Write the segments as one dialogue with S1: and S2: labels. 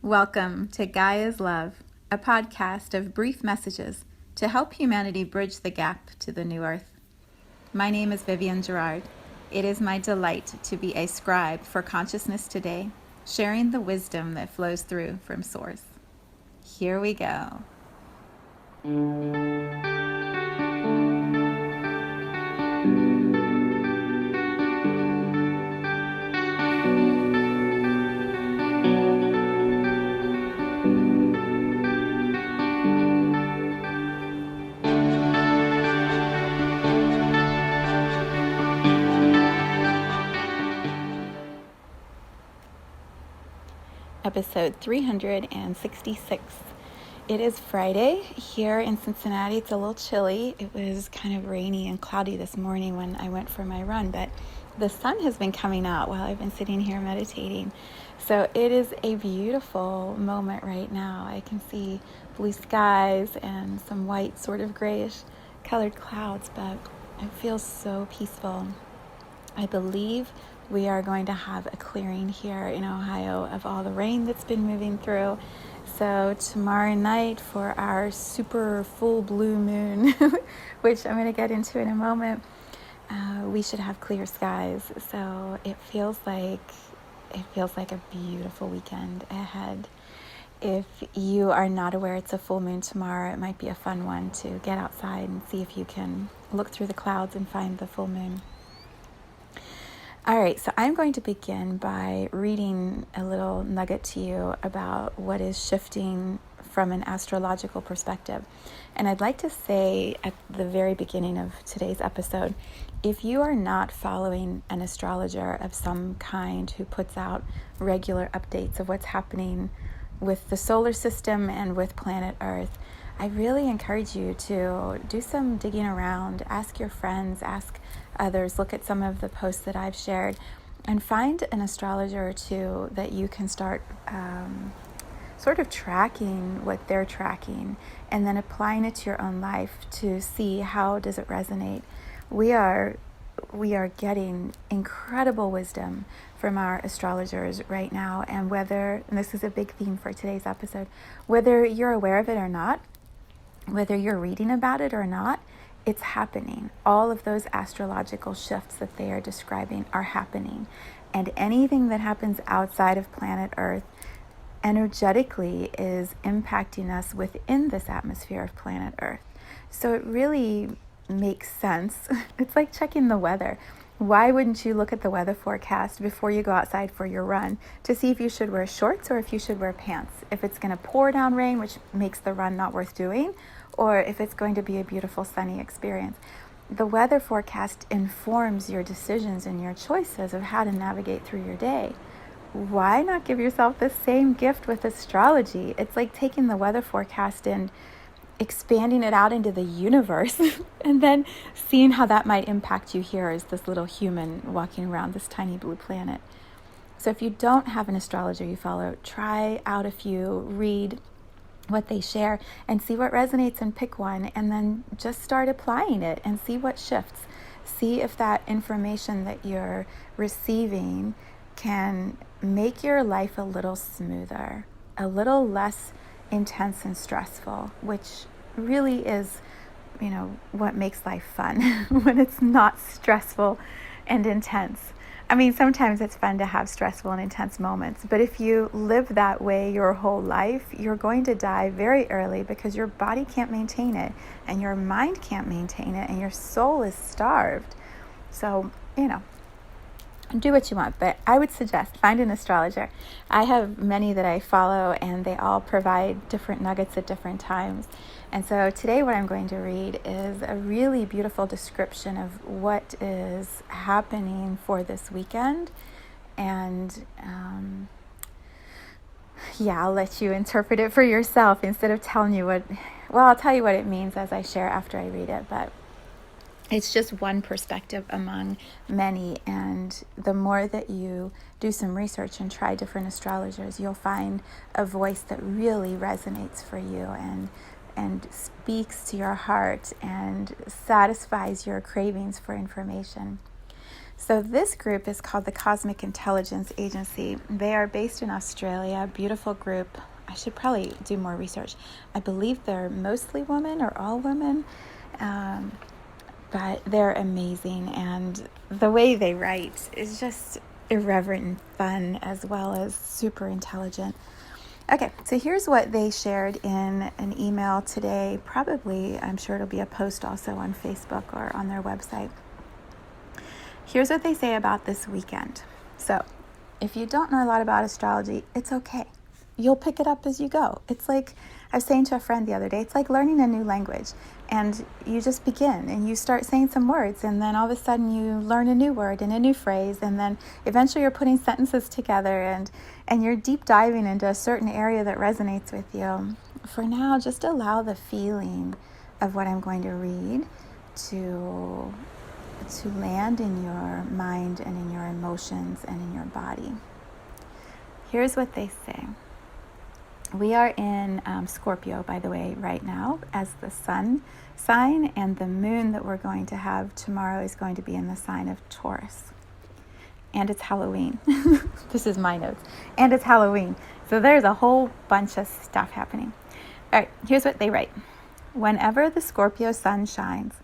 S1: Welcome to Gaia's Love, a podcast of brief messages to help humanity bridge the gap to the new earth. My name is Vivienne Gerard. It is my delight to be a scribe for consciousness today, sharing the wisdom that flows through from Source. Here we go. Episode 366. It is Friday here in Cincinnati. It's a little chilly. It was kind of rainy and cloudy this morning when I went for my run, but the sun has been coming out while I've been sitting here meditating. So it is a beautiful moment right now. I can see blue skies and some white, sort of grayish colored clouds, but it feels so peaceful. I believe we are going to have a clearing here in Ohio of all the rain that's been moving through. So tomorrow night for our super full blue moon, which I'm going to get into in a moment, we should have clear skies. So it feels like a beautiful weekend ahead. If you are not aware it's a full moon tomorrow, it might be a fun one to get outside and see if you can look through the clouds and find the full moon. All right, so I'm going to begin by reading a little nugget to you about what is shifting from an astrological perspective. And I'd like to say at the very beginning of today's episode, if you are not following an astrologer of some kind who puts out regular updates of what's happening with the solar system and with planet Earth, I really encourage you to do some digging around, ask your friends, ask others, look at some of the posts that I've shared, and find an astrologer or two that you can start sort of tracking what they're tracking and then applying it to your own life to see how does it resonate. We are getting incredible wisdom from our astrologers right now, and this is a big theme for today's episode, whether you're aware of it or not, whether you're reading about it or not, it's happening. All of those astrological shifts that they are describing are happening. And anything that happens outside of planet Earth energetically is impacting us within this atmosphere of planet Earth. So it really makes sense. It's like checking the weather. Why wouldn't you look at the weather forecast before you go outside for your run to see if you should wear shorts or if you should wear pants? If it's going to pour down rain, which makes the run not worth doing, or if it's going to be a beautiful sunny experience. The weather forecast informs your decisions and your choices of how to navigate through your day. Why not give yourself the same gift with astrology? It's like taking the weather forecast and expanding it out into the universe and then seeing how that might impact you here as this little human walking around this tiny blue planet. So if you don't have an astrologer you follow, try out a few, read what they share and see what resonates and pick one, and then just start applying it and see what shifts. See if that information that you're receiving can make your life a little smoother, a little less intense and stressful, which really is, what makes life fun when it's not stressful and intense. I mean, sometimes it's fun to have stressful and intense moments, but if you live that way your whole life, you're going to die very early because your body can't maintain it, and your mind can't maintain it, and your soul is starved. So, do what you want, but I would suggest find an astrologer. I have many that I follow, and they all provide different nuggets at different times. And so today what I'm going to read is a really beautiful description of what is happening for this weekend. And I'll let you interpret it for yourself instead of telling you I'll tell you what it means as I share after I read it, but it's just one perspective among many, and the more that you do some research and try different astrologers, you'll find a voice that really resonates for you and speaks to your heart and satisfies your cravings for information. So this group is called the Cosmic Intelligence Agency. They are based in Australia, beautiful group. I should probably do more research. I believe they're mostly women or all women, but they're amazing. And the way they write is just irreverent and fun, as well as super intelligent. Okay, so here's what they shared in an email today. Probably, I'm sure it'll be a post also on Facebook or on their website. Here's what they say about this weekend. So, if you don't know a lot about astrology, it's okay. You'll pick it up as you go. It's like, I was saying to a friend the other day, it's like learning a new language. And you just begin and you start saying some words, and then all of a sudden you learn a new word and a new phrase, and then eventually you're putting sentences together and you're deep diving into a certain area that resonates with you. For now, just allow the feeling of what I'm going to read to land in your mind and in your emotions and in your body. Here's what they say. We are in Scorpio, by the way, right now as the sun sign, and the moon that we're going to have tomorrow is going to be in the sign of Taurus. And it's Halloween. This is my notes. And it's Halloween. So there's a whole bunch of stuff happening. All right, here's what they write. Whenever the Scorpio sun shines,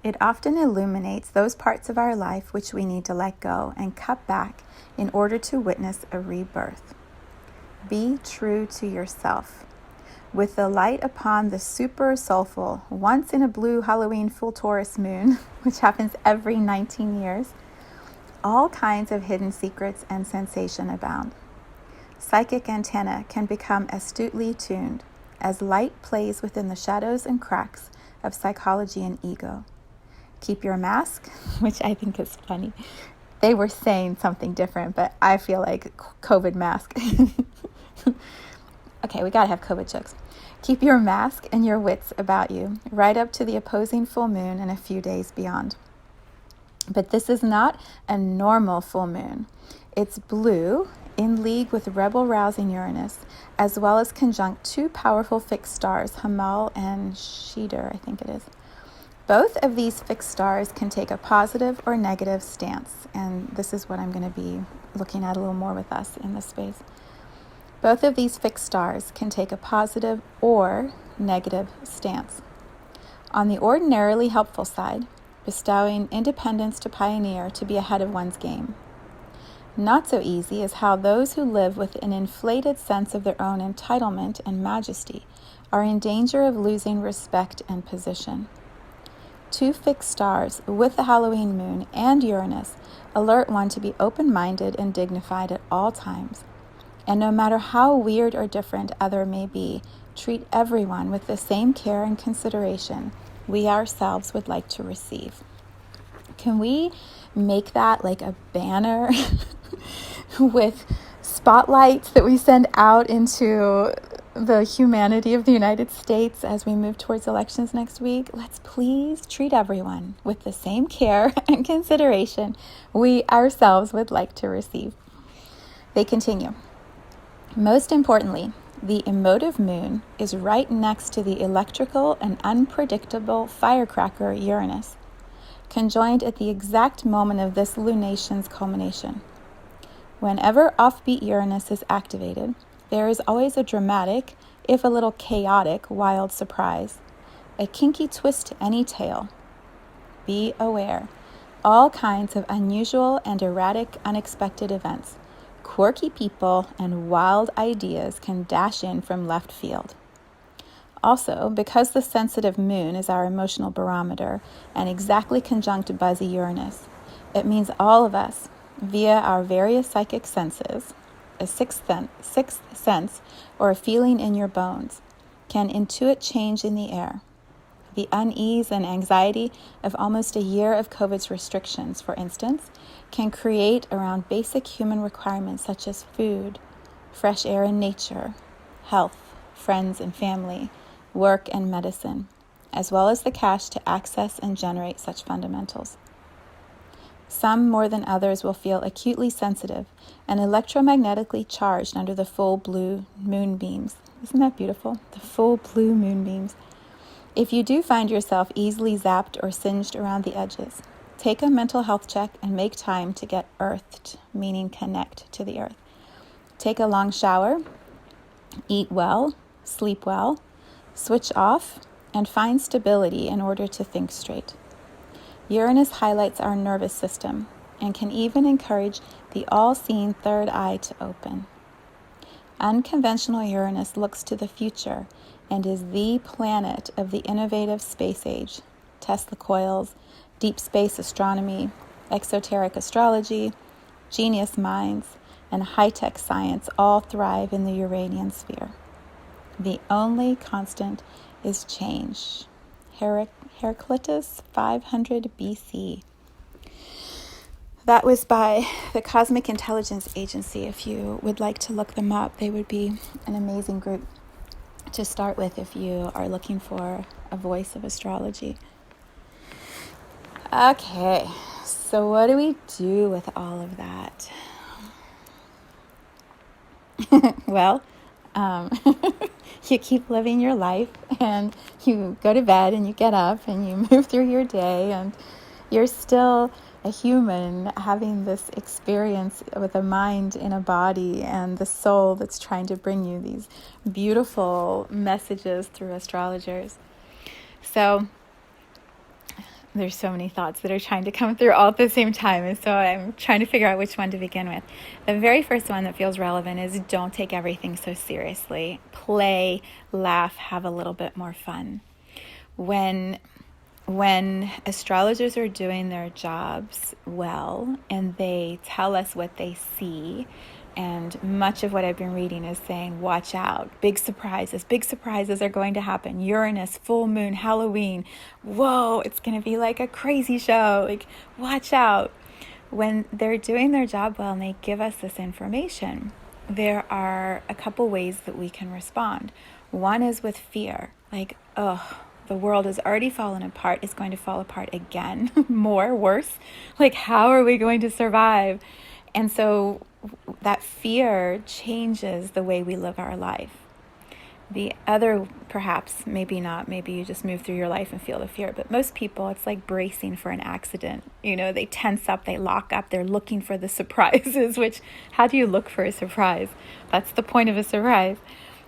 S1: it often illuminates those parts of our life which we need to let go and cut back in order to witness a rebirth. Be true to yourself. With the light upon the super soulful, once in a blue Halloween full Taurus moon, which happens every 19 years, all kinds of hidden secrets and sensation abound. Psychic antenna can become astutely tuned as light plays within the shadows and cracks of psychology and ego. Keep your mask, which I think is funny. They were saying something different, but I feel like COVID mask. Okay, we gotta have COVID jokes. Keep your mask and your wits about you, right up to the opposing full moon and a few days beyond. But this is not a normal full moon. It's blue, in league with rebel-rousing Uranus, as well as conjunct two powerful fixed stars, Hamal and Shidar, I think it is. Both of these fixed stars can take a positive or negative stance, and this is what I'm going to be looking at a little more with us in this space. Both of these fixed stars can take a positive or negative stance. On the ordinarily helpful side, bestowing independence to pioneer to be ahead of one's game. Not so easy is how those who live with an inflated sense of their own entitlement and majesty are in danger of losing respect and position. Two fixed stars with the Halloween moon and Uranus alert one to be open-minded and dignified at all times. And no matter how weird or different other may be, treat everyone with the same care and consideration we ourselves would like to receive. Can we make that like a banner with spotlights that we send out into the humanity of the United States as we move towards elections next week? Let's please treat everyone with the same care and consideration we ourselves would like to receive. They continue. Most importantly, the emotive moon is right next to the electrical and unpredictable firecracker Uranus, conjoined at the exact moment of this lunation's culmination. Whenever offbeat Uranus is activated, there is always a dramatic, if a little chaotic, wild surprise, a kinky twist to any tale. Be aware, all kinds of unusual and erratic, unexpected events, quirky people, and wild ideas can dash in from left field. Also, because the sensitive moon is our emotional barometer and exactly conjunct buzzy Uranus, it means all of us, via our various psychic senses, a sixth sense, or a feeling in your bones, can intuit change in the air. The unease and anxiety of almost a year of COVID's restrictions, for instance, can create around basic human requirements such as food, fresh air and nature, health, friends and family, work and medicine, as well as the cash to access and generate such fundamentals. Some more than others will feel acutely sensitive and electromagnetically charged under the full blue moonbeams. Isn't that beautiful? The full blue moonbeams. If you do find yourself easily zapped or singed around the edges, Take a mental health check and make time to get earthed, meaning connect to the earth. Take a long shower, eat well, sleep well, switch off, and find stability in order to think straight. Uranus highlights our nervous system and can even encourage the all-seeing third eye to open. Unconventional Uranus looks to the future and is the planet of the innovative space age. Tesla coils, deep space astronomy, exoteric astrology, genius minds, and high-tech science all thrive in the Uranian sphere. The only constant is change. Heraclitus, 500 BC. That was by the Cosmic Intelligence Agency. If you would like to look them up, they would be an amazing group to start with if you are looking for a voice of astrology. Okay, so what do we do with all of that? Well, you keep living your life, and you go to bed and you get up and you move through your day, and you're still a human having this experience with a mind in a body and the soul that's trying to bring you these beautiful messages through astrologers. So there's so many thoughts that are trying to come through all at the same time, and so I'm trying to figure out which one to begin with. The very first one that feels relevant is don't take everything so seriously. Play, laugh, have a little bit more fun. When astrologers are doing their jobs well and they tell us what they see, and much of what I've been reading is saying, watch out, big surprises are going to happen. Uranus, full moon, Halloween. Whoa, it's going to be like a crazy show. Like, watch out. When they're doing their job well and they give us this information, there are a couple ways that we can respond. One is with fear, like, oh, the world has already fallen apart. It's going to fall apart again, worse. Like, how are we going to survive? And so that fear changes the way we live our life. The other, perhaps, maybe not, maybe you just move through your life and feel the fear, but most people, it's like bracing for an accident. They tense up, they lock up, they're looking for the surprises, which, how do you look for a surprise? That's the point of a surprise.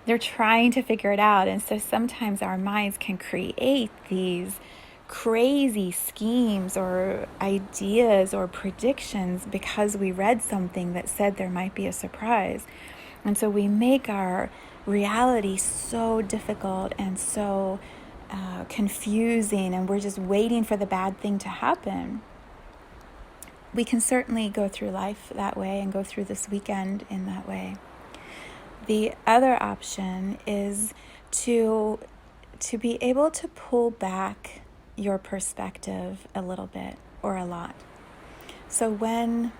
S1: They're trying to figure it out. And so sometimes our minds can create these crazy schemes or ideas or predictions because we read something that said there might be a surprise. And so we make our reality so difficult and so confusing, and we're just waiting for the bad thing to happen. We can certainly go through life that way and go through this weekend in that way. The other option is to be able to pull back your perspective a little bit or a lot. So I'm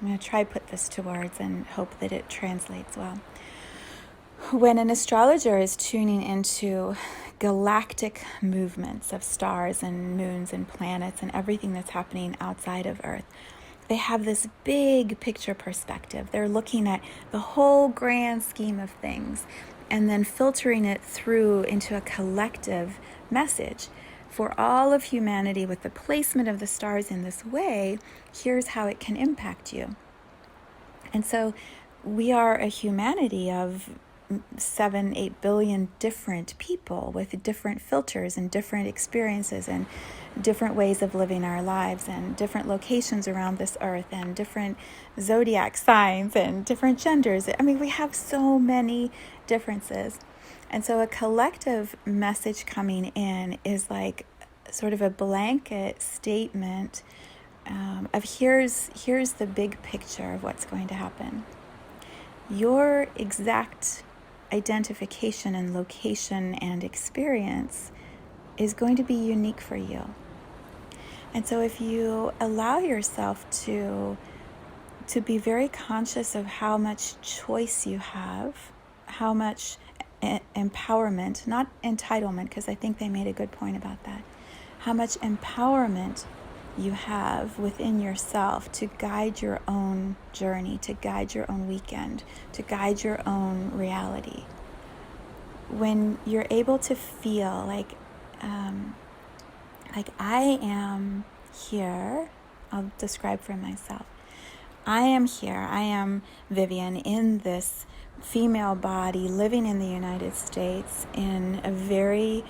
S1: going to try to put this to words and hope that it translates well. When an astrologer is tuning into galactic movements of stars and moons and planets and everything that's happening outside of Earth, they have this big picture perspective. They're looking at the whole grand scheme of things and then filtering it through into a collective message. For all of humanity, with the placement of the stars in this way, here's how it can impact you. And so we are a humanity of 7-8 billion different people with different filters and different experiences and different ways of living our lives and different locations around this earth and different zodiac signs and different genders. I mean, we have so many differences. And so a collective message coming in is like sort of a blanket statement of here's the big picture of what's going to happen. Your exact identification and location and experience is going to be unique for you. And so if you allow yourself to be very conscious of how much choice you have, how much empowerment, not entitlement, because I think they made a good point about that, how much empowerment you have within yourself to guide your own journey, to guide your own weekend, to guide your own reality. When you're able to feel like I am here. I'll describe for myself. I am here. I am Vivienne in this female body living in the United States in a very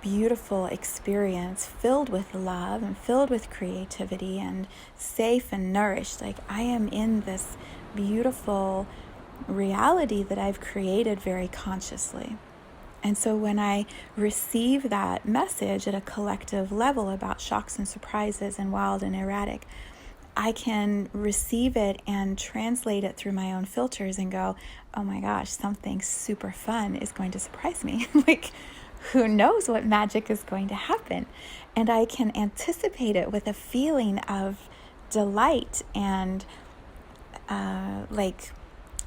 S1: beautiful experience filled with love and filled with creativity and safe and nourished. Like, I am in this beautiful reality that I've created very consciously. And so when I receive that message at a collective level about shocks and surprises and wild and erratic, I can receive it and translate it through my own filters and go, oh my gosh, something super fun is going to surprise me. Like, who knows what magic is going to happen? And I can anticipate it with a feeling of delight and like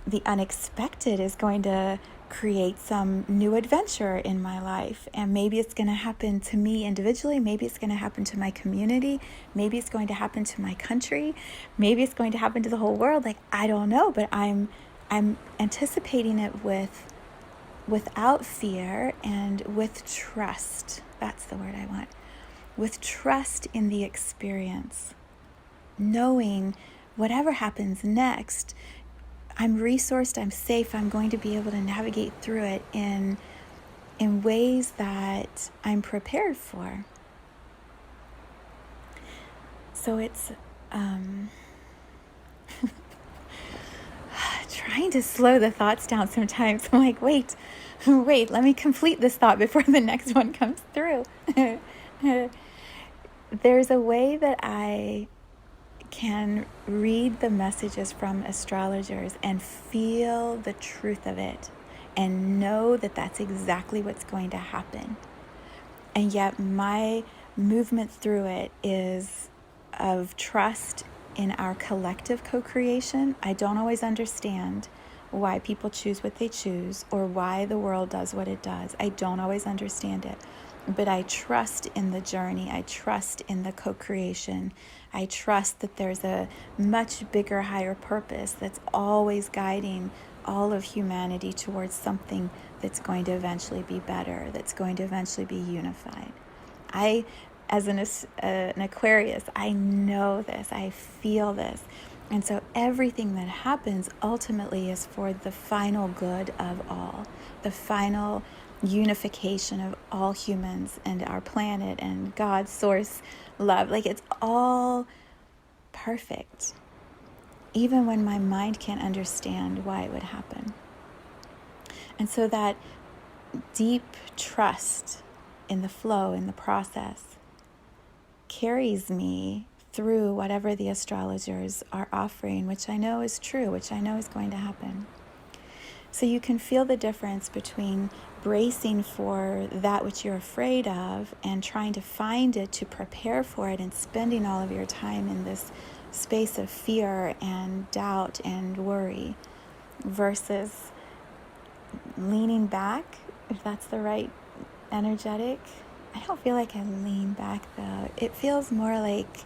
S1: the unexpected is going to create some new adventure in my life. And maybe it's going to happen to me individually. Maybe it's going to happen to my community. Maybe it's going to happen to my country. Maybe it's going to happen to the whole world. Like, I don't know, but I'm anticipating it without fear and with trust. That's the word I want. With trust in the experience, knowing whatever happens next, I'm resourced, I'm safe, I'm going to be able to navigate through it in ways that I'm prepared for. So it's trying to slow the thoughts down sometimes. I'm like, wait, let me complete this thought before the next one comes through. There's a way that I can read the messages from astrologers and feel the truth of it and know that that's exactly what's going to happen. And yet my movement through it is of trust in our collective co-creation. I don't always understand why people choose what they choose or why the world does what it does. I don't always understand it. But I trust in the journey. I trust in the co-creation. I trust that there's a much bigger, higher purpose that's always guiding all of humanity towards something that's going to eventually be better, that's going to eventually be unified. I, as an Aquarius, I know this. I feel this. And so everything that happens ultimately is for the final good of all, the final unification of all humans and our planet and God's source love. Like, it's all perfect, even when my mind can't understand why it would happen. And so that deep trust in the flow, in the process, carries me through whatever the astrologers are offering, which I know is true, which I know is going to happen. So you can feel the difference between bracing for that which you're afraid of and trying to find it to prepare for it and spending all of your time in this space of fear and doubt and worry versus leaning back, if that's the right energetic. I don't feel like I lean back though. It feels more like,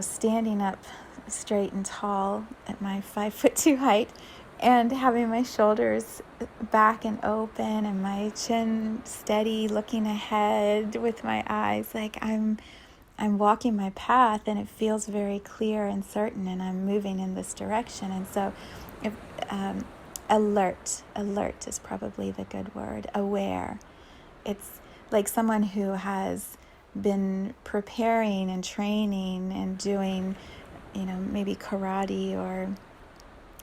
S1: standing up straight and tall at my 5'2" height and having my shoulders back and open and my chin steady, looking ahead with my eyes like I'm walking my path, and it feels very clear and certain, and I'm moving in this direction. And so if, alert is probably the good word. Aware. It's like someone who has been preparing and training and doing, maybe karate or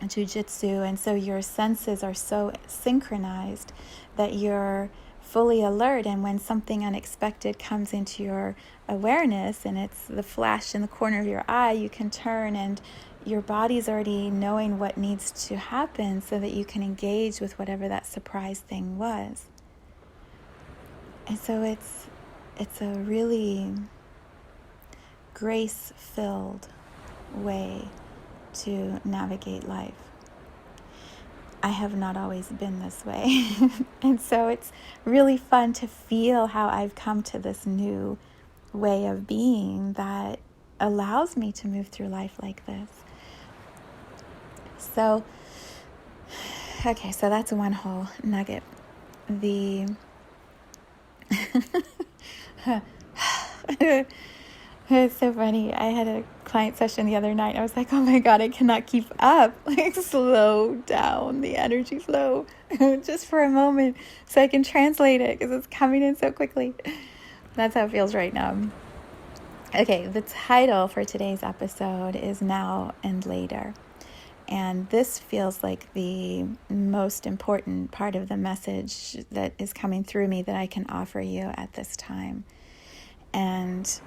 S1: jiu-jitsu, and so your senses are so synchronized that you're fully alert, and when something unexpected comes into your awareness and it's the flash in the corner of your eye, you can turn, and your body's already knowing what needs to happen so that you can engage with whatever that surprise thing was. And so it's a really grace-filled way to navigate life. I have not always been this way. And so it's really fun to feel how I've come to this new way of being that allows me to move through life like this. So, okay, so that's one whole nugget. It's so funny. I had a client session the other night. I was like, oh my God, I cannot keep up. Like, slow down the energy flow just for a moment so I can translate it because it's coming in so quickly. That's how it feels right now. Okay, the title for today's episode is Now and Later. And this feels like the most important part of the message that is coming through me that I can offer you at this time. And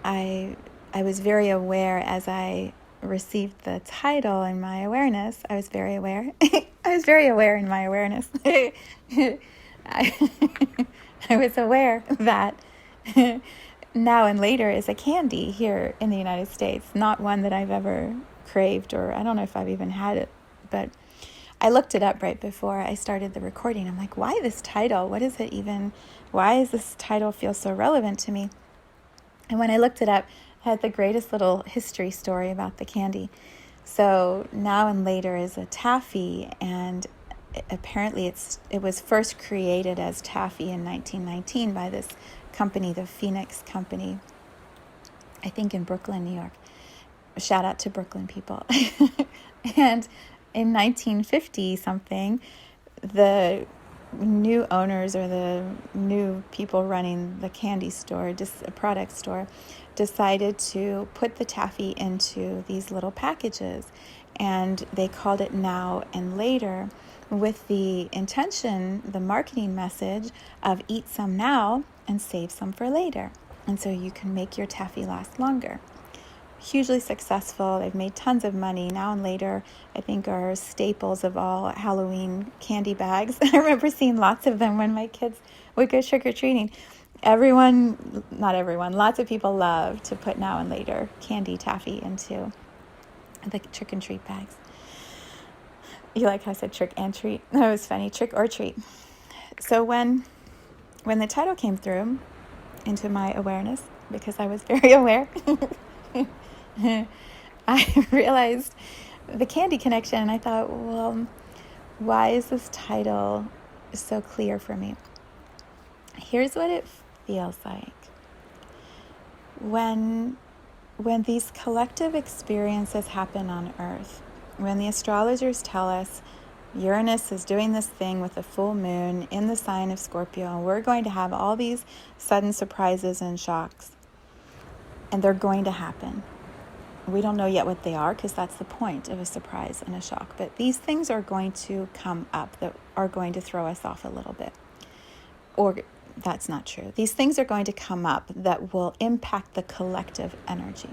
S1: I was very aware as I received the title in my awareness. I was very aware. I was very aware in my awareness. I was aware that Now and Later is a candy here in the United States, not one that I've ever craved, or I don't know if I've even had it, but I looked it up right before I started the recording. I'm like, why this title? What is it even? Why does this title feel so relevant to me? And when I looked it up, I had the greatest little history story about the candy. So Now and Later is a taffy, and apparently it was first created as taffy in 1919 by this company, the Phoenix Company, I think in Brooklyn, New York. Shout out to Brooklyn people. And in 1950 something, the new owners or the new people running the candy store, just a product store, decided to put the taffy into these little packages, and they called it Now and Later, with the intention, the marketing message of eat some now and save some for later. And so you can make your taffy last longer. Hugely successful. They've made tons of money. Now and Later, I think, are staples of all Halloween candy bags. I remember seeing lots of them when my kids would go trick-or-treating. Not everyone, lots of people love to put Now and Later candy taffy into the trick-and-treat bags. You like how I said trick and treat? That was funny, trick or treat. So when the title came through into my awareness, because I was very aware, I realized the candy connection, and I thought, well, why is this title so clear for me? Here's what it feels like. When these collective experiences happen on Earth, when the astrologers tell us Uranus is doing this thing with the full moon in the sign of Scorpio, and we're going to have all these sudden surprises and shocks, and they're going to happen. We don't know yet what they are, because that's the point of a surprise and a shock. But these things are going to come up that are going to throw us off a little bit. Or that's not true. These things are going to come up that will impact the collective energy.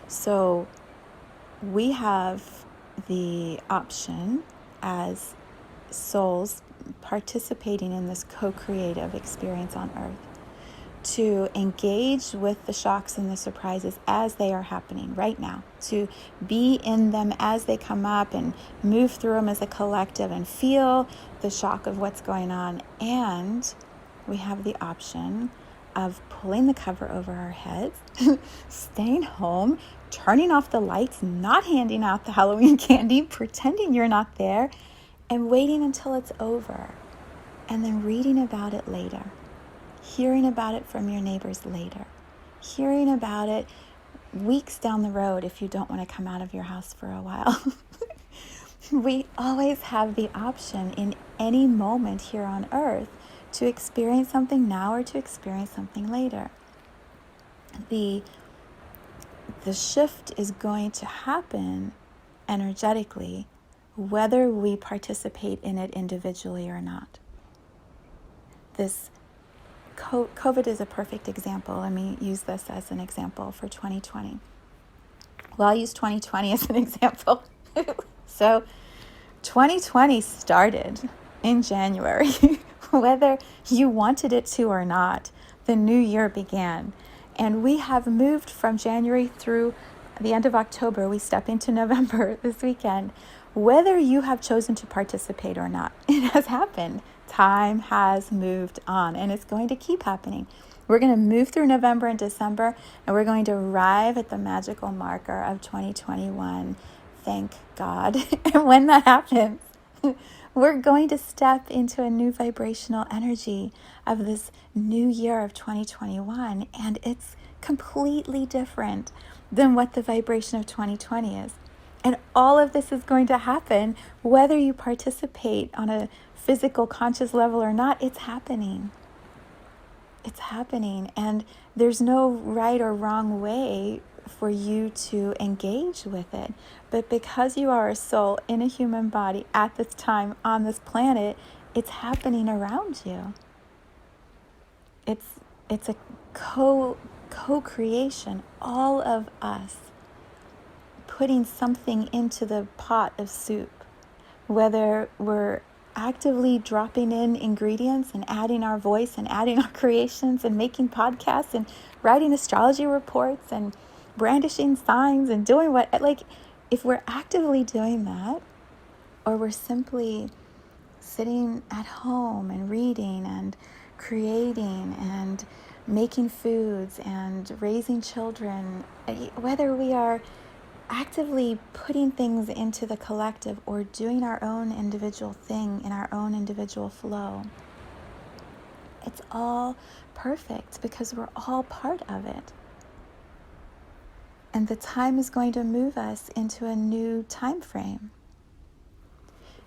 S1: So we have the option as souls participating in this co-creative experience on Earth to engage with the shocks and the surprises as they are happening right now, to be in them as they come up and move through them as a collective and feel the shock of what's going on. And we have the option of pulling the cover over our heads, staying home, turning off the lights, not handing out the Halloween candy, pretending you're not there, and waiting until it's over, and then reading about it later, hearing about it from your neighbors later, hearing about it weeks down the road if you don't want to come out of your house for a while. We always have the option in any moment here on Earth to experience something now or to experience something later. The shift is going to happen energetically whether we participate in it individually or not. This COVID is a perfect example. Let me use this as an example for 2020. Well, I'll use 2020 as an example. So 2020 started in January. Whether you wanted it to or not, the new year began. And we have moved from January through the end of October. We step into November this weekend. Whether you have chosen to participate or not, it has happened. Time has moved on, and it's going to keep happening. We're going to move through November and December, and we're going to arrive at the magical marker of 2021. Thank God. And when that happens, We're going to step into a new vibrational energy of this new year of 2021, and it's completely different than what the vibration of 2020 is. And all of this is going to happen whether you participate on a physical conscious level or not. It's happening. It's happening, and there's no right or wrong way for you to engage with it. But because you are a soul in a human body at this time on this planet, it's happening around you. It's a co-creation, all of us putting something into the pot of soup, whether we're actively dropping in ingredients and adding our voice and adding our creations and making podcasts and writing astrology reports and brandishing signs and doing what, like, if we're actively doing that, or we're simply sitting at home and reading and creating and making foods and raising children, whether we are actively putting things into the collective or doing our own individual thing in our own individual flow, it's all perfect because we're all part of it. And the time is going to move us into a new time frame.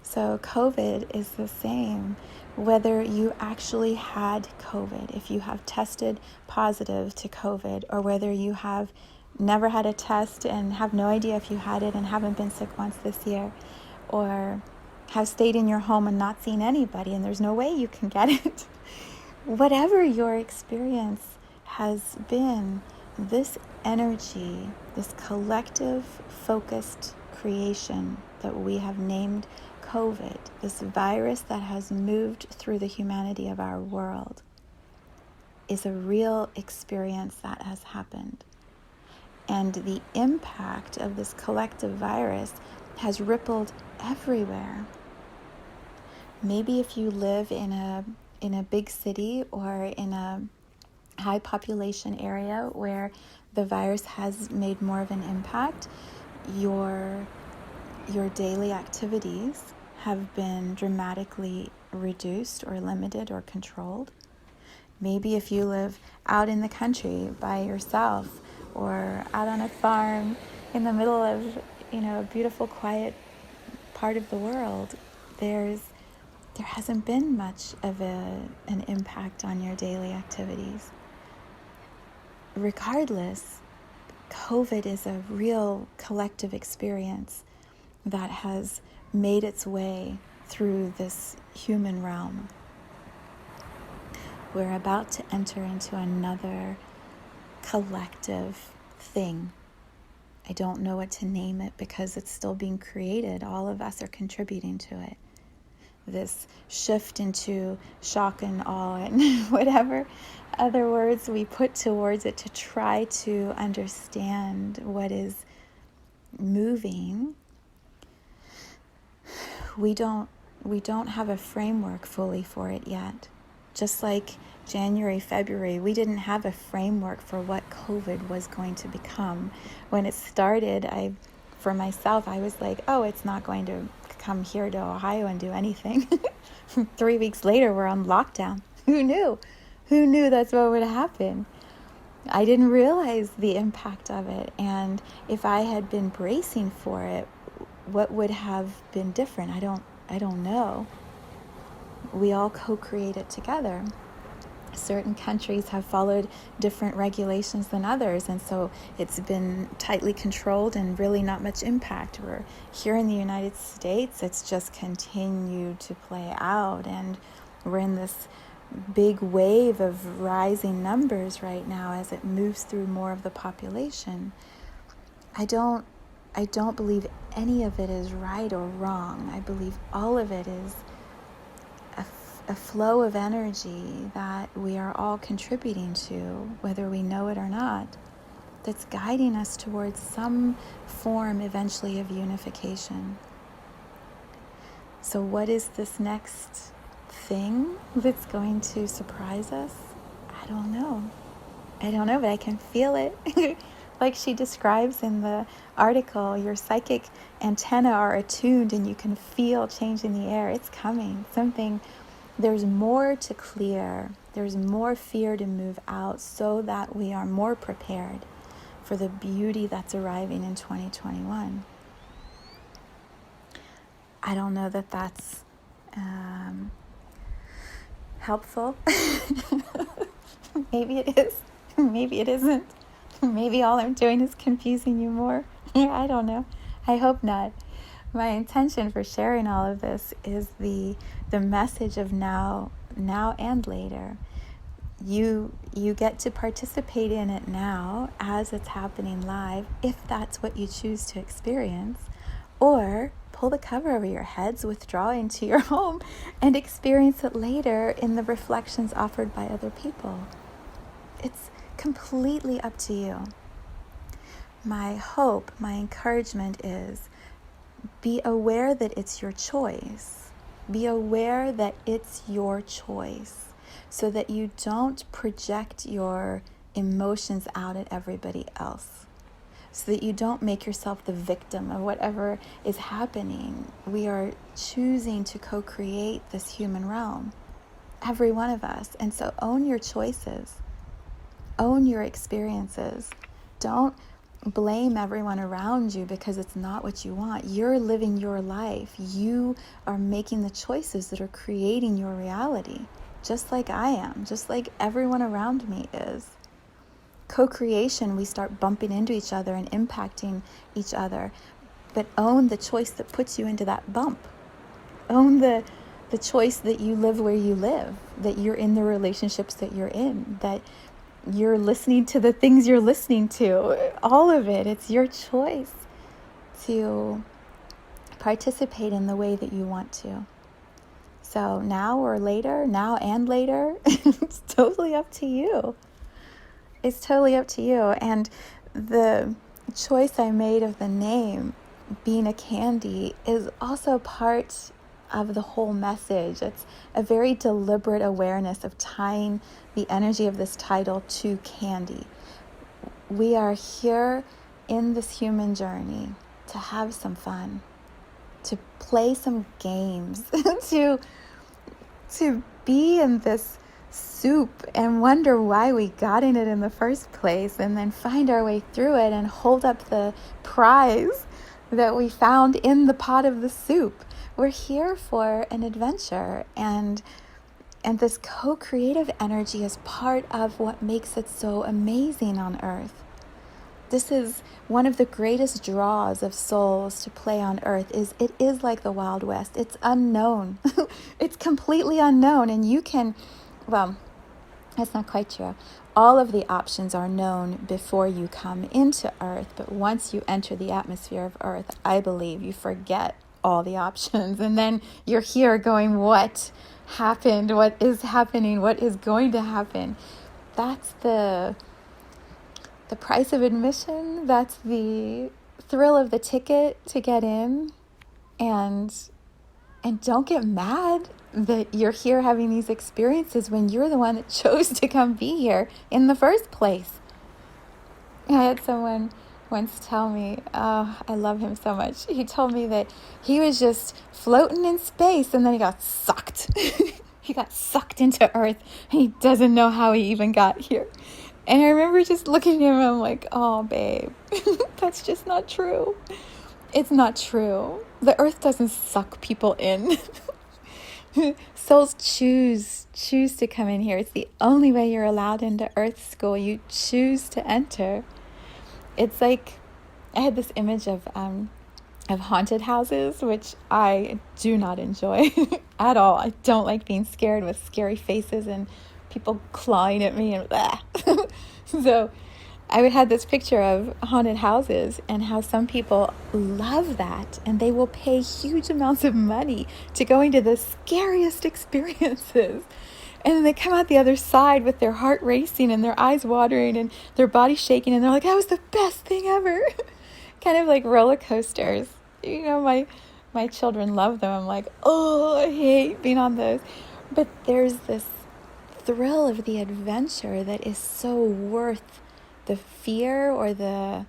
S1: So COVID is the same, whether you actually had COVID, if you have tested positive to COVID, or whether you have never had a test and have no idea if you had it and haven't been sick once this year, or have stayed in your home and not seen anybody and there's no way you can get it. Whatever your experience has been, this energy, this collective focused creation that we have named COVID, this virus that has moved through the humanity of our world, is a real experience that has happened. And the impact of this collective virus has rippled everywhere. Maybe if you live in a big city or in a high population area where the virus has made more of an impact, your daily activities have been dramatically reduced or limited or controlled. Maybe if you live out in the country by yourself or out on a farm in the middle of, a beautiful, quiet part of the world, there hasn't been much of an impact on your daily activities. Regardless, COVID is a real collective experience that has made its way through this human realm. We're about to enter into another collective thing. I don't know what to name it because it's still being created. All of us are contributing to it. This shift into shock and awe and whatever other words we put towards it to try to understand what is moving. We don't have a framework fully for it yet. Just like January, February, we didn't have a framework for what COVID was going to become. When it started, for myself, I was like, oh, it's not going to come here to Ohio and do anything. 3 weeks later, we're on lockdown. Who knew? Who knew that's what would happen? I didn't realize the impact of it. And if I had been bracing for it, what would have been different? I don't know. We all co-create it together. Certain countries have followed different regulations than others, and so it's been tightly controlled and really not much impact. We're here in the United States, it's just continued to play out, and we're in this big wave of rising numbers right now as it moves through more of the population. I don't believe any of it is right or wrong. I believe all of it is a flow of energy that we are all contributing to, whether we know it or not, that's guiding us towards some form eventually of unification. So what is this next thing that's going to surprise us? I don't know, but I can feel it. Like she describes in the article, your psychic antennae are attuned and you can feel change in the air. It's coming. There's more to clear. There's more fear to move out so that we are more prepared for the beauty that's arriving in 2021. I don't know that that's helpful. Maybe it is. Maybe it isn't. Maybe all I'm doing is confusing you more. I don't know. I hope not. My intention for sharing all of this is the message of now and later. You get to participate in it now as it's happening live, if that's what you choose to experience, or pull the cover over your heads, withdraw into your home, and experience it later in the reflections offered by other people. It's completely up to you. My hope, my encouragement is be aware that it's your choice. Be aware that it's your choice so that you don't project your emotions out at everybody else. So that you don't make yourself the victim of whatever is happening. We are choosing to co-create this human realm, every one of us. And so own your choices. Own your experiences. Don't blame everyone around you because it's not what you want. You're living your life. You are making the choices that are creating your reality, just like I am, just like everyone around me is. Co-creation, we start bumping into each other and impacting each other, but own the choice that puts you into that bump. Own the choice that you live where you live, that you're in the relationships that you're in, that you're listening to the things you're listening to. All of it, it's your choice to participate in the way that you want to. So now or later, now and later, it's totally up to you. It's totally up to you. And the choice I made of the name being a candy is also part of the whole message. It's a very deliberate awareness of tying the energy of this title to candy. We are here in this human journey to have some fun, to play some games, to be in this soup and wonder why we got in it in the first place, and then find our way through it and hold up the prize that we found in the pot of the soup. We're here for an adventure, and this co-creative energy is part of what makes it so amazing on Earth. This is one of the greatest draws of souls to play on Earth. It is like the Wild West. It's unknown. It's completely unknown, and you can, well, that's not quite true. All of the options are known before you come into Earth, but once you enter the atmosphere of Earth, I believe you forget all the options, and then you're here going, what happened? What is happening? What is going to happen? That's the price of admission. That's the thrill of the ticket to get in. And don't get mad that you're here having these experiences when you're the one that chose to come be here in the first place. I had someone once tell me, oh, I love him so much. He told me that he was just floating in space and then he got sucked. He got sucked into Earth and he doesn't know how he even got here. And I remember just looking at him and I'm like, oh, babe, that's just not true. It's not true. The Earth doesn't suck people in. Souls choose to come in here. It's the only way you're allowed into Earth school. You choose to enter. It's like, I had this image of haunted houses, which I do not enjoy at all. I don't like being scared with scary faces and people clawing at me and blah. So I had this picture of haunted houses and how some people love that and they will pay huge amounts of money to go into the scariest experiences. And then they come out the other side with their heart racing and their eyes watering and their body shaking. And they're like, that was the best thing ever. Kind of like roller coasters. You know, my children love them. I'm like, oh, I hate being on those. But there's this thrill of the adventure that is so worth the fear or the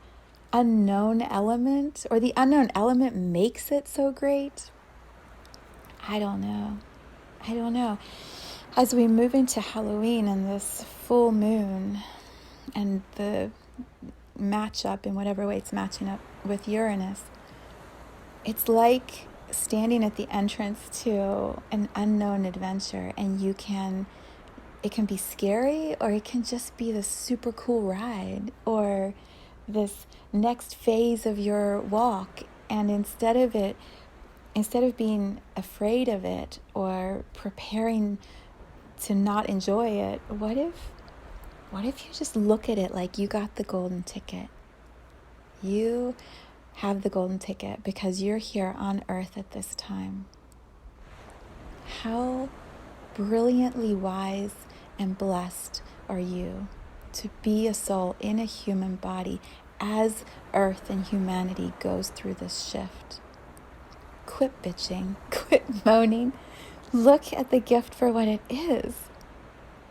S1: unknown element, or the unknown element makes it so great? I don't know. As we move into Halloween and this full moon and the matchup in whatever way it's matching up with Uranus, it's like standing at the entrance to an unknown adventure, and it can be scary, or it can just be this super cool ride, or this next phase of your walk. And instead of being afraid of it or preparing to not enjoy it, what if you just look at it like you got the golden ticket? You have the golden ticket because you're here on earth at this time. How brilliantly wise and blessed are you to be a soul in a human body as earth and humanity goes through this shift. Quit bitching, quit moaning. Look at the gift for what it is.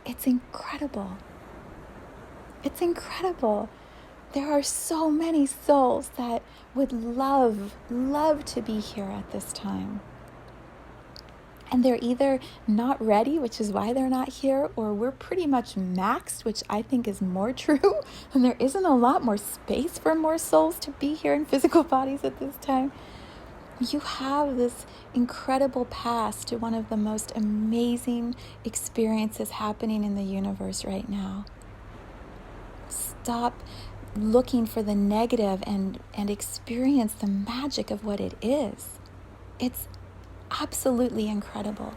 S1: It's incredible. It's incredible. There are so many souls that would love to be here at this time. And they're either not ready, which is why they're not here, or we're pretty much maxed, which I think is more true. And there isn't a lot more space for more souls to be here in physical bodies at this time. You have this incredible path to one of the most amazing experiences happening in the universe right now. Stop looking for the negative and experience the magic of what it is. It's absolutely incredible.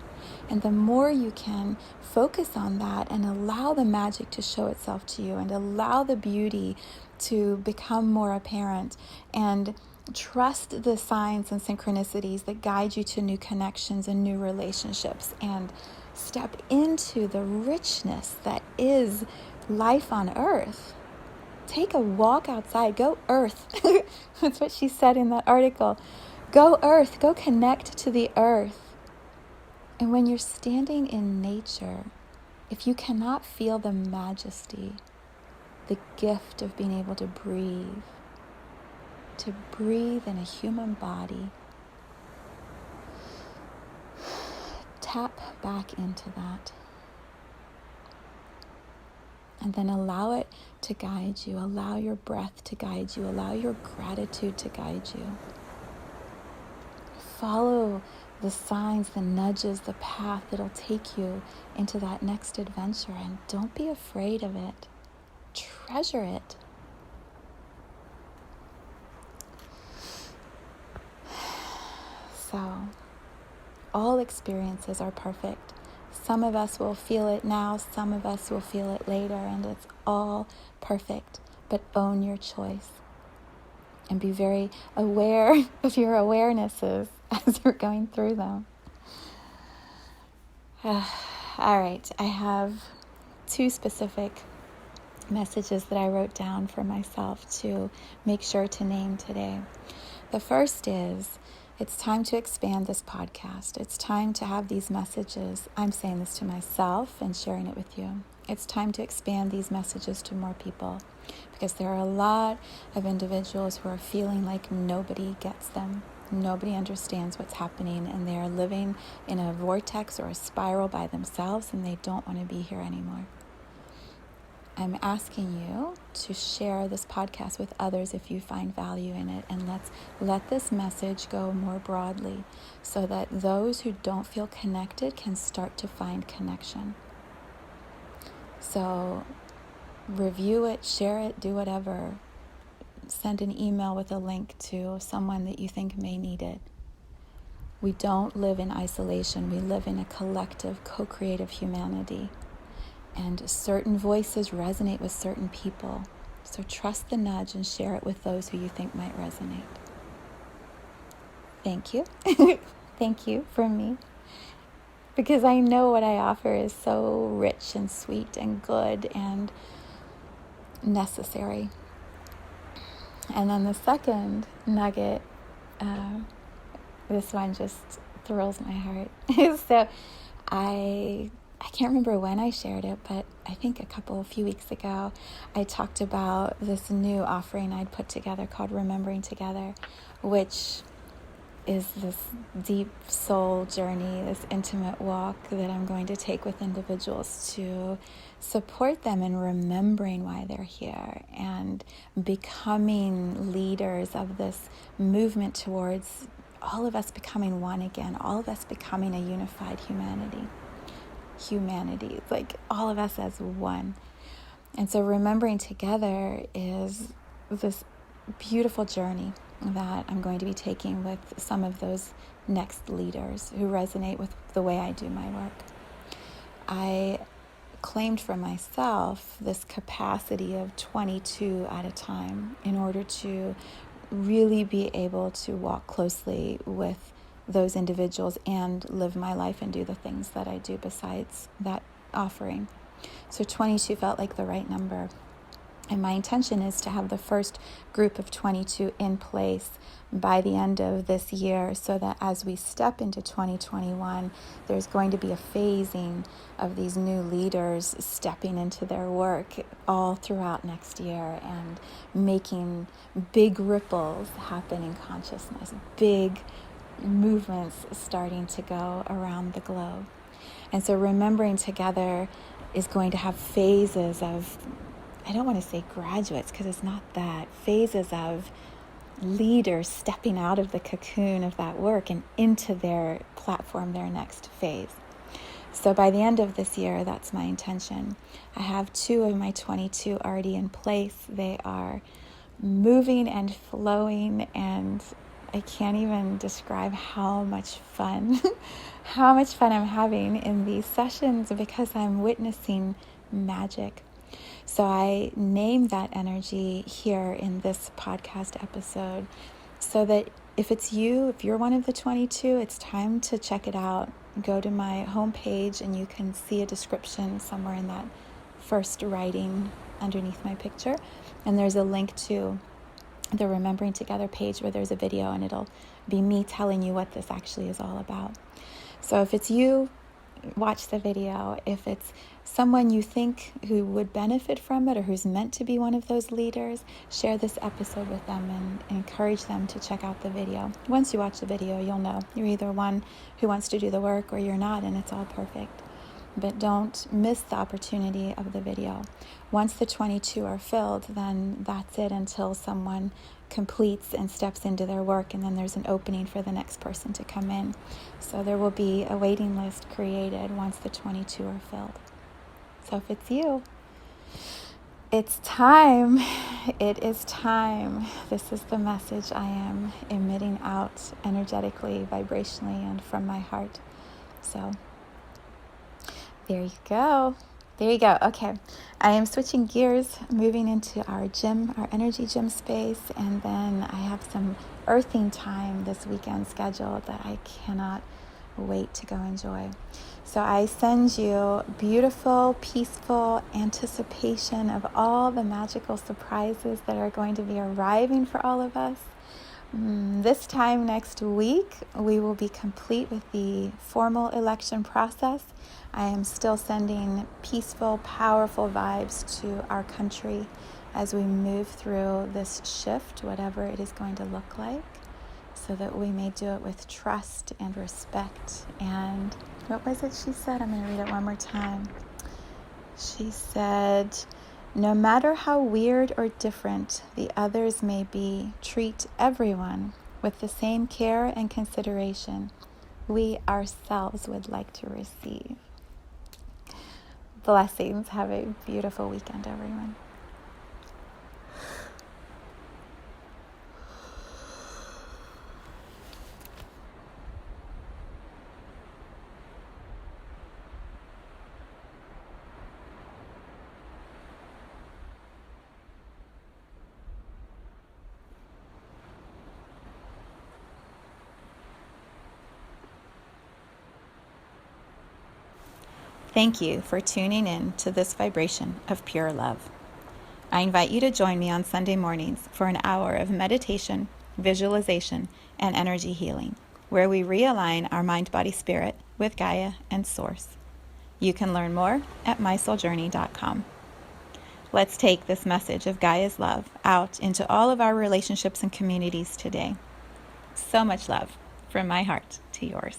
S1: And the more you can focus on that and allow the magic to show itself to you and allow the beauty to become more apparent and trust the signs and synchronicities that guide you to new connections and new relationships, and step into the richness that is life on earth. Take a walk outside. Go earth. That's what she said in that article. Go earth. Go connect to the earth. And when you're standing in nature, if you cannot feel the majesty, the gift of being able to breathe in a human body, tap back into that. And then allow it to guide you. Allow your breath to guide you. Allow your gratitude to guide you. Follow the signs, the nudges, the path that'll take you into that next adventure. And don't be afraid of it. Treasure it. So, all experiences are perfect. Some of us will feel it now, some of us will feel it later, and it's all perfect. But own your choice. And be very aware of your awarenesses as you're going through them. All right, I have 2 specific messages that I wrote down for myself to make sure to name today. The first is, it's time to expand this podcast. It's time to have these messages. I'm saying this to myself and sharing it with you. It's time to expand these messages to more people, because there are a lot of individuals who are feeling like nobody gets them. Nobody understands what's happening, and they are living in a vortex or a spiral by themselves, and they don't want to be here anymore. I'm asking you to share this podcast with others if you find value in it, and let's let this message go more broadly so that those who don't feel connected can start to find connection. So review it, share it, do whatever. Send an email with a link to someone that you think may need it. We don't live in isolation. We live in a collective, co-creative humanity. And certain voices resonate with certain people. So trust the nudge and share it with those who you think might resonate. Thank you. Thank you from me. Because I know what I offer is so rich and sweet and good and necessary. And then the second nugget, this one just thrills my heart. So I can't remember when I shared it, but I think think a few weeks ago, I talked about this new offering I'd put together called Remembering Together, which is this deep soul journey, this intimate walk that I'm going to take with individuals to support them in remembering why they're here and becoming leaders of this movement towards all of us becoming one again, all of us becoming a unified humanity. It's like all of us as one. And so remembering together is this beautiful journey that I'm going to be taking with some of those next leaders who resonate with the way I do my work. I claimed for myself this capacity of 22 at a time in order to really be able to walk closely with those individuals and live my life and do the things that I do besides that offering. So 22 felt like the right number. And my intention is to have the first group of 22 in place by the end of this year, so that as we step into 2021, there's going to be a phasing of these new leaders stepping into their work all throughout next year and making big ripples happen in consciousness, big movements starting to go around the globe. And so remembering together is going to have phases of, I don't want to say graduates because it's not that, phases of leaders stepping out of the cocoon of that work and into their platform, their next phase. So by the end of this year, that's my intention. I have 2 of my 22 already in place. They are moving and flowing, and I can't even describe how much fun, I'm having in these sessions because I'm witnessing magic. So I name that energy here in this podcast episode so that if it's you, if you're one of the 22, it's time to check it out. Go to my homepage and you can see a description somewhere in that first writing underneath my picture. And there's a link to the Remembering Together page where there's a video, and it'll be me telling you what this actually is all about. So if it's you, watch the video. If it's someone you think who would benefit from it or who's meant to be one of those leaders, share this episode with them and encourage them to check out the video. Once you watch the video, you'll know you're either one who wants to do the work or you're not, and it's all perfect. But don't miss the opportunity of the video. Once the 22 are filled, then that's it until someone completes and steps into their work, and then there's an opening for the next person to come in. So there will be a waiting list created once the 22 are filled. So if it's you, it's time. It is time. This is the message I am emitting out energetically, vibrationally, and from my heart. So there you go. Okay. I am switching gears, moving into our gym, our energy gym space, and then I have some earthing time this weekend scheduled that I cannot wait to go enjoy. So I send you beautiful, peaceful anticipation of all the magical surprises that are going to be arriving for all of us. This time next week, we will be complete with the formal election process. I am still sending peaceful, powerful vibes to our country as we move through this shift, whatever it is going to look like, so that we may do it with trust and respect. And what was it she said? I'm going to read it one more time. She said, "No matter how weird or different the others may be, treat everyone with the same care and consideration we ourselves would like to receive." Blessings. Have a beautiful weekend, everyone. Thank you for tuning in to this vibration of pure love. I invite you to join me on Sunday mornings for an hour of meditation, visualization, and energy healing, where we realign our mind, body, spirit with Gaia and Source. You can learn more at mysouljourney.com. Let's take this message of Gaia's love out into all of our relationships and communities today. So much love from my heart to yours.